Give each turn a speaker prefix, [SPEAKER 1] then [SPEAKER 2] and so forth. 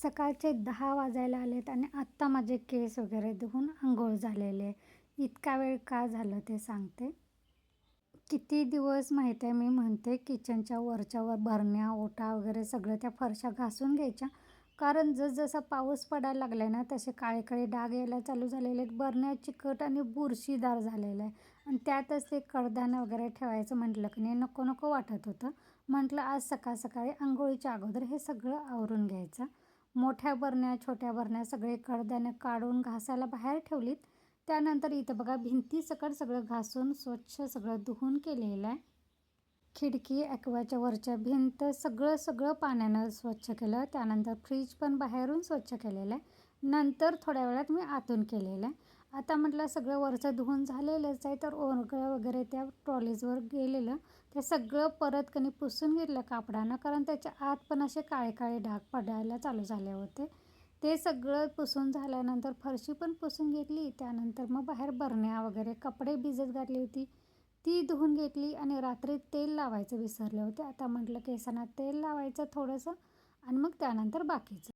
[SPEAKER 1] सकाळचे 10 वाजायला आलेत आणि आत्ता माझे केस वगैरे धुवून अंघोळ झालेले. इतका वेळ का झालं ते सांगते. किती दिवस माहीत आहे मी म्हणते किचनच्या वरच्यावर भरण्या, ओटा वगैरे सगळं त्या फरशा घासून घ्यायच्या. कारण जसजसा पाऊस पडायला लागलाय ना तसे काळे-काळे डाग यायला चालू झालेले आहेत. भरण्या चिकट आणि बुरशीदार झालेलं आहे आणि त्यातच ते कडधान्य वगैरे ठेवायचं म्हटलं की नाही नको-नको वाटत होतं. म्हटलं आज सकाळ-सकाळी अंघोळीच्या अगोदर हे सगळं आवरून घ्यायचं. मोठ्या बरण्या, छोट्या बरण्या सगळे कडधान्य काढून घासायला बाहेर ठेवलीत. त्यानंतर इथं बघा भिंतीसकट सगळं घासून स्वच्छ सगळं धुवून केलेलं आहे. खिडकी, ॲक्वाच्या वरच्या भिंत सगळं पाण्यानं स्वच्छ केलं. त्यानंतर फ्रीज पण बाहेरून स्वच्छ केलेलं आहे. नंतर थोड्या वेळात मी आतून केलेलं आहे. आता म्हटलं सगळं वरचं धुवून झालेलंच आहे तर ओरगळं वगैरे त्या ट्रॉलीजवर गेलेलं. ते सगळं परत कणी पुसून घेतलं कापडानं कारण त्याच्या आत पण असे काळे-काळे डाग पडायला चालू झाले होते. ते सगळं पुसून झाल्यानंतर फरशी पण पुसून घेतली. त्यानंतर मग बाहेर बरण्या वगैरे कपडे भिजत घातली होती ती धुवून घेतली आणि रात्री तेल लावायचं विसरले होते. आता म्हटलं केसांना तेल लावायचं थोडंसं आणि मग त्यानंतर बाकीचं.